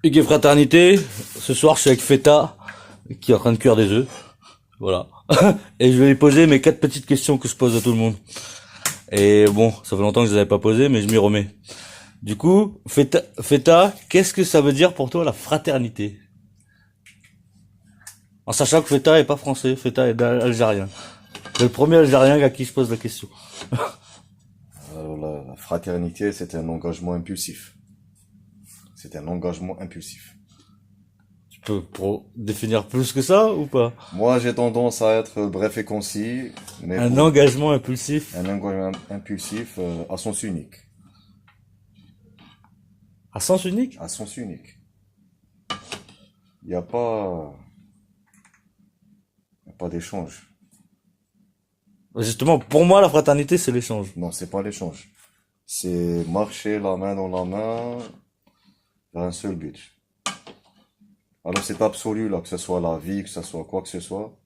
Hugues et Fraternité, ce soir je suis avec Feta, qui est en train de cuire des œufs. Voilà. Et je vais lui poser mes 4 petites questions que je pose à tout le monde. Et bon, ça fait longtemps que je les avais pas posées, mais je m'y remets. Du coup, Feta, qu'est-ce que ça veut dire pour toi la fraternité? En sachant que Feta est pas français, Feta est algérien. C'est le premier algérien à qui je pose la question. Alors, la fraternité, c'est un engagement impulsif. C'est un engagement impulsif. Tu peux définir plus que ça ou pas? Moi, j'ai tendance à être bref et concis, mais Un engagement impulsif un engagement impulsif à sens unique. à sens unique? À sens unique. Il n'y a pas, y a pas d'échange. Justement, pour moi, la fraternité, c'est l'échange. Non, c'est pas l'échange. C'est marcher la main dans la main vers un seul but. Alors, c'est pas absolu, là, que ce soit la vie, que ce soit quoi que ce soit,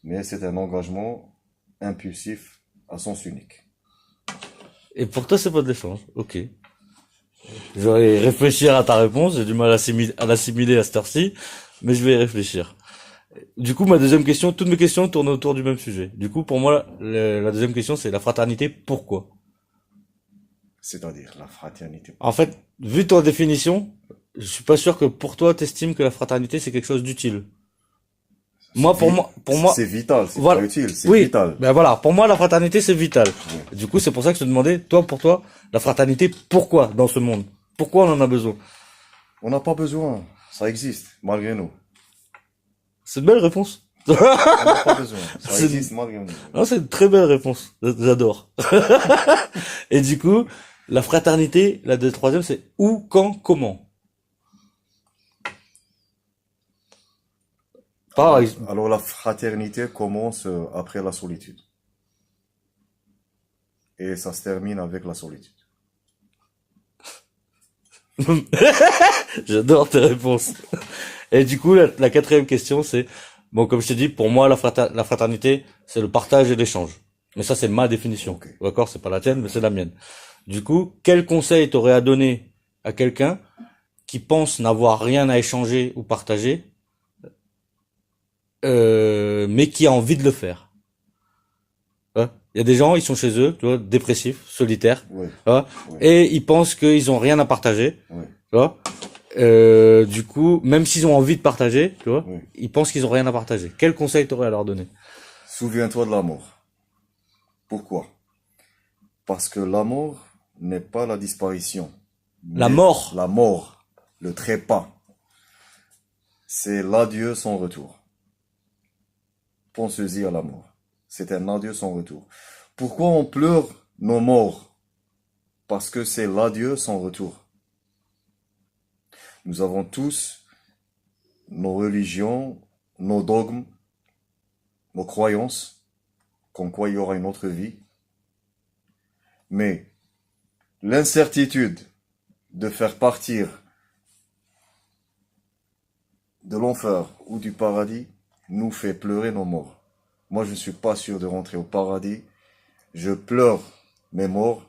mais c'est un engagement impulsif à sens unique. Et pour toi, c'est pas de l'échange. Ok. Je vais réfléchir à ta réponse. J'ai du mal à l'assimiler à cette heure-ci, mais je vais y réfléchir. Du coup, ma deuxième question, toutes mes questions tournent autour du même sujet. Du coup, pour moi, la deuxième question, c'est la fraternité. Pourquoi? C'est-à-dire la fraternité. En fait, vu ton définition, je suis pas sûr que pour toi, t'estimes que la fraternité, c'est quelque chose d'utile. Moi, pour moi, C'est vital, c'est voilà. pas utile, c'est Oui, vital. ben voilà, pour moi, la fraternité, c'est vital. Oui. Du coup, c'est pour ça que je te demandais, toi, pour toi, la fraternité, pourquoi dans ce monde? Pourquoi on en a besoin? On n'a pas besoin, ça existe, malgré nous. C'est une belle réponse. On n'a pas besoin, ça C'est existe malgré nous. Non, c'est une très belle réponse. J'adore. Et du coup, la fraternité, la troisième, c'est où, quand, comment. Par Alors, exemple. alors la fraternité commence après la solitude. Et ça se termine avec la solitude. J'adore tes réponses. Et du coup, la quatrième question, c'est, bon, comme je t'ai dit, pour moi, la fraternité, c'est le partage et l'échange. Mais ça, c'est ma définition. Ok. D'accord? C'est pas la tienne, mais c'est la mienne. Du coup, quel conseil t'aurais à donner à quelqu'un qui pense n'avoir rien à échanger ou partager, mais qui a envie de le faire? Hein. Il y a des gens, ils sont chez eux, tu vois, dépressifs, solitaires, Oui, tu vois, oui, et ils pensent qu'ils ont rien à partager, oui, tu vois. Du coup, même s'ils ont envie de partager, tu vois, oui. ils pensent qu'ils ont rien à partager. Quel conseil t'aurais à leur donner? Souviens-toi de l'amour. Pourquoi? Parce que l'amour n'est pas la disparition, La mais mort. la mort, le trépas. C'est l'adieu sans retour. Pensez-y à l'amour. C'est un adieu sans retour. Pourquoi on pleure nos morts? Parce que c'est l'adieu sans retour. Nous avons tous nos religions, nos dogmes, nos croyances, comme quoi il y aura une autre vie. Mais l'incertitude de faire partir de l'enfer ou du paradis nous fait pleurer nos morts. Moi, je ne suis pas sûr de rentrer au paradis. Je pleure mes morts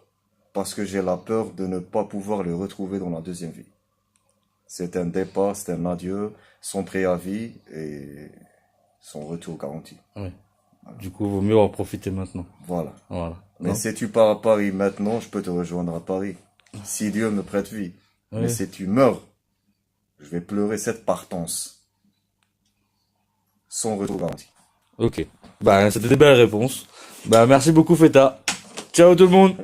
parce que j'ai la peur de ne pas pouvoir les retrouver dans la deuxième vie. C'est un départ, c'est un adieu, sans préavis et son retour garanti. Oui. Du coup, vaut mieux en profiter maintenant. Voilà. Voilà. Mais Non? si tu pars à Paris maintenant, je peux te rejoindre à Paris. Si Dieu me prête vie. Mais Oui. si tu meurs, je vais pleurer cette partance. Sans retour garanti. Ok. Bah, c'était des belles réponses. Bah, merci beaucoup, Feta. Ciao tout le monde.